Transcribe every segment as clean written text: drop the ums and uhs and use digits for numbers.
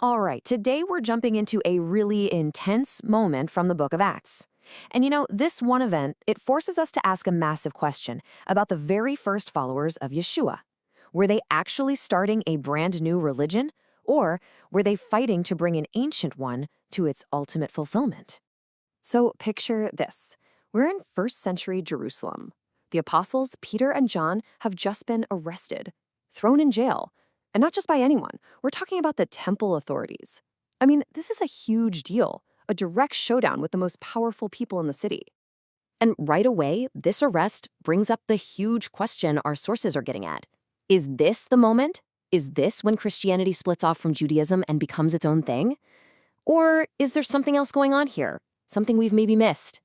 All right, today we're jumping into a really intense moment from the book of Acts. And this one event, it forces us to ask a massive question about the very first followers of Yeshua. Were they actually starting a brand new religion, or were they fighting to bring an ancient one to its ultimate fulfillment? So picture this. We're in first century Jerusalem. The apostles Peter and John have just been arrested, thrown in jail. And not just by anyone. We're talking about the temple authorities. I mean, this is a huge deal, a direct showdown with the most powerful people in the city. And right away, this arrest brings up the huge question our sources are getting at. Is this the moment? Is this when Christianity splits off from Judaism and becomes its own thing? Or is there something else going on here? Something we've maybe missed?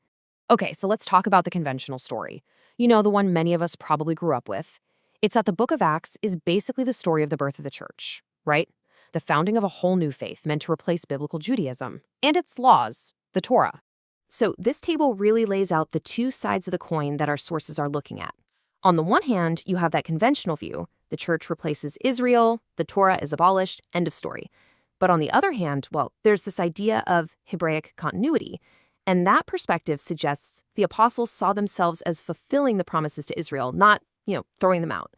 Okay, so let's talk about the conventional story. The one many of us probably grew up with. It's that the book of Acts is basically the story of the birth of the church, right? The founding of a whole new faith meant to replace biblical Judaism and its laws, the Torah. So this table really lays out the two sides of the coin that our sources are looking at. On the one hand, you have that conventional view. The church replaces Israel, the Torah is abolished, end of story. But on the other hand, there's this idea of Hebraic continuity. And that perspective suggests the apostles saw themselves as fulfilling the promises to Israel, not throwing them out.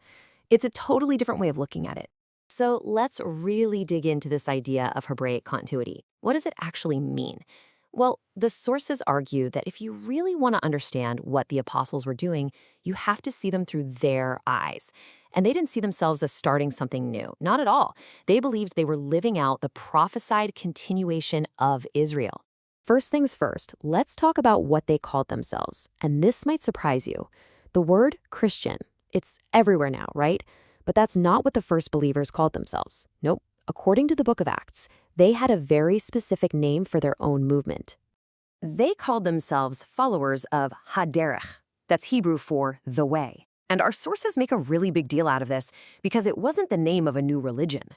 It's a totally different way of looking at it. So let's really dig into this idea of Hebraic continuity. What does it actually mean? Well, the sources argue that if you really want to understand what the apostles were doing, you have to see them through their eyes. And they didn't see themselves as starting something new. Not at all. They believed they were living out the prophesied continuation of Israel. First things first, let's talk about what they called themselves. And this might surprise you. The word Christian. It's everywhere now, right? But that's not what the first believers called themselves. Nope. According to the book of Acts, they had a very specific name for their own movement. They called themselves followers of Haderech. That's Hebrew for the way. And our sources make a really big deal out of this because it wasn't the name of a new religion.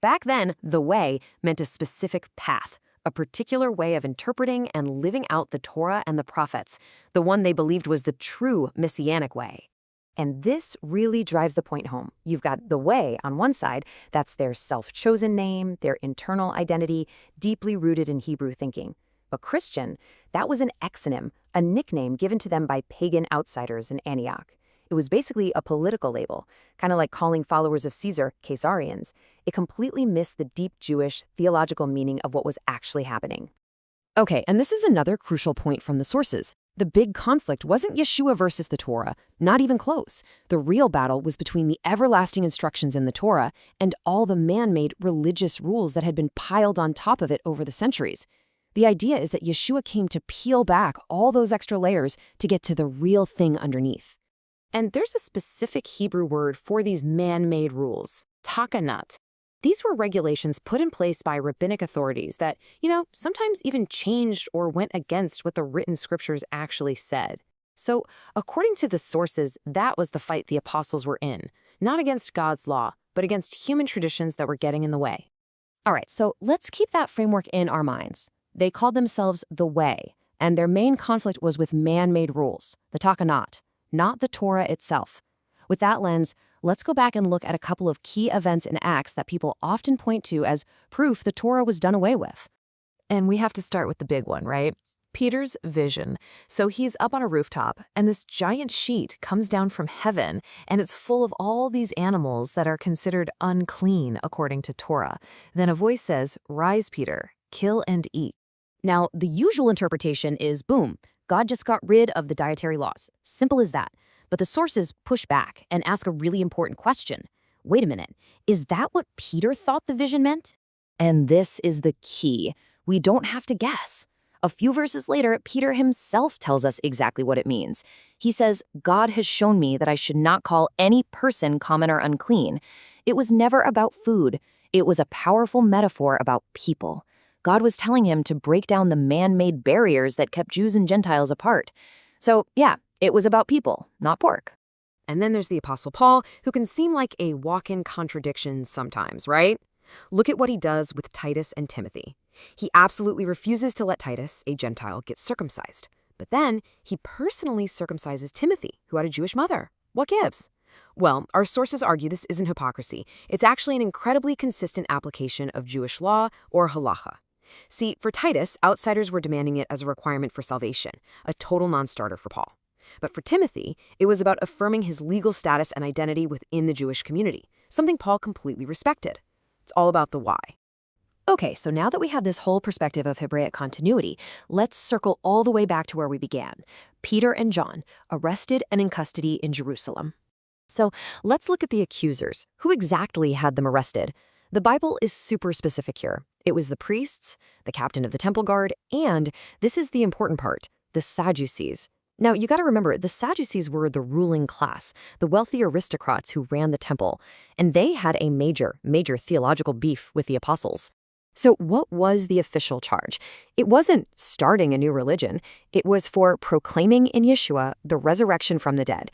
Back then, the way meant a specific path, a particular way of interpreting and living out the Torah and the prophets, the one they believed was the true messianic way. And this really drives the point home. You've got the way on one side, that's their self-chosen name, their internal identity, deeply rooted in Hebrew thinking. But Christian, that was an exonym, a nickname given to them by pagan outsiders in Antioch. It was basically a political label, kind of like calling followers of Caesar Caesarians. It completely missed the deep Jewish theological meaning of what was actually happening. Okay, and this is another crucial point from the sources. The big conflict wasn't Yeshua versus the Torah, not even close. The real battle was between the everlasting instructions in the Torah and all the man-made religious rules that had been piled on top of it over the centuries. The idea is that Yeshua came to peel back all those extra layers to get to the real thing underneath. And there's a specific Hebrew word for these man-made rules, takanat. These were regulations put in place by rabbinic authorities that, sometimes even changed or went against what the written scriptures actually said. So, according to the sources, that was the fight the apostles were in, not against God's law, but against human traditions that were getting in the way. All right, so let's keep that framework in our minds. They called themselves the Way, and their main conflict was with man-made rules, the takanat, not the Torah itself. With that lens, let's go back and look at a couple of key events in Acts that people often point to as proof the Torah was done away with. And we have to start with the big one, right? Peter's vision. So he's up on a rooftop, and this giant sheet comes down from heaven, and it's full of all these animals that are considered unclean according to Torah. Then a voice says, "Rise, Peter, kill and eat." Now, the usual interpretation is, boom, God just got rid of the dietary laws. Simple as that. But the sources push back and ask a really important question. Wait a minute, is that what Peter thought the vision meant? And this is the key. We don't have to guess. A few verses later, Peter himself tells us exactly what it means. He says, "God has shown me that I should not call any person common or unclean." It was never about food. It was a powerful metaphor about people. God was telling him to break down the man-made barriers that kept Jews and Gentiles apart. So, yeah, it was about people, not pork. And then there's the Apostle Paul, who can seem like a walk-in contradiction sometimes, right? Look at what he does with Titus and Timothy. He absolutely refuses to let Titus, a Gentile, get circumcised. But then he personally circumcises Timothy, who had a Jewish mother. What gives? Well, our sources argue this isn't hypocrisy. It's actually an incredibly consistent application of Jewish law, or halacha. See, for Titus, outsiders were demanding it as a requirement for salvation, a total non-starter for Paul. But for Timothy, it was about affirming his legal status and identity within the Jewish community, something Paul completely respected. It's all about the why. Okay, so now that we have this whole perspective of Hebraic continuity, let's circle all the way back to where we began. Peter and John, arrested and in custody in Jerusalem. So let's look at the accusers. Who exactly had them arrested? The Bible is super specific here. It was the priests, the captain of the temple guard, and, this is the important part, the Sadducees. Now, you gotta remember, the Sadducees were the ruling class, the wealthy aristocrats who ran the temple, and they had a major theological beef with the apostles. So what was the official charge? It wasn't starting a new religion. It was for proclaiming in Yeshua the resurrection from the dead.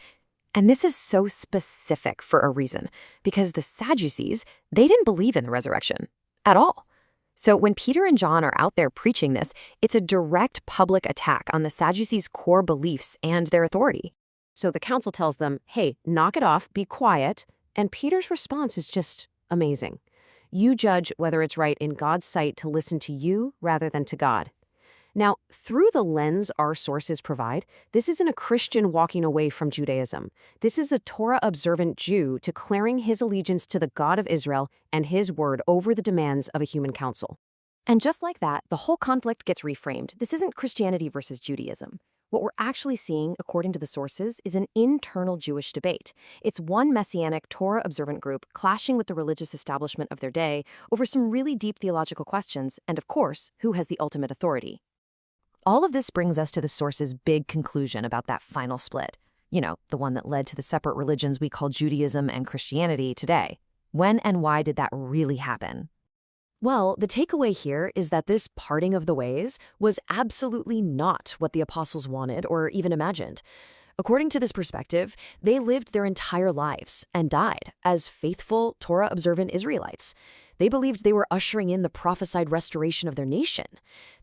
And this is so specific for a reason, because the Sadducees, they didn't believe in the resurrection at all. So when Peter and John are out there preaching this, it's a direct public attack on the Sadducees' core beliefs and their authority. So the council tells them, hey, knock it off, be quiet, and Peter's response is just amazing. You judge whether it's right in God's sight to listen to you rather than to God. Now, through the lens our sources provide, this isn't a Christian walking away from Judaism. This is a Torah-observant Jew declaring his allegiance to the God of Israel and his word over the demands of a human council. And just like that, the whole conflict gets reframed. This isn't Christianity versus Judaism. What we're actually seeing, according to the sources, is an internal Jewish debate. It's one messianic Torah-observant group clashing with the religious establishment of their day over some really deep theological questions, and of course, who has the ultimate authority. All of this brings us to the source's big conclusion about that final split. You know, the one that led to the separate religions we call Judaism and Christianity today. When and why did that really happen? Well, the takeaway here is that this parting of the ways was absolutely not what the apostles wanted or even imagined. According to this perspective, they lived their entire lives and died as faithful Torah-observant Israelites. They believed they were ushering in the prophesied restoration of their nation.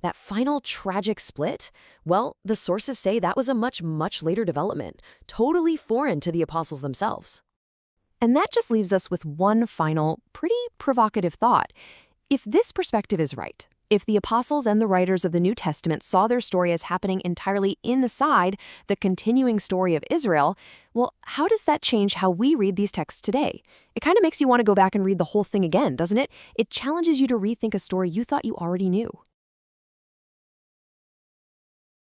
That final tragic split, well, the sources say that was a much later development, totally foreign to the apostles themselves. And that just leaves us with one final, pretty provocative thought. If this perspective is right, if the apostles and the writers of the New Testament saw their story as happening entirely inside the continuing story of Israel, well, how does that change how we read these texts today? It kind of makes you want to go back and read the whole thing again, doesn't it? It challenges you to rethink a story you thought you already knew.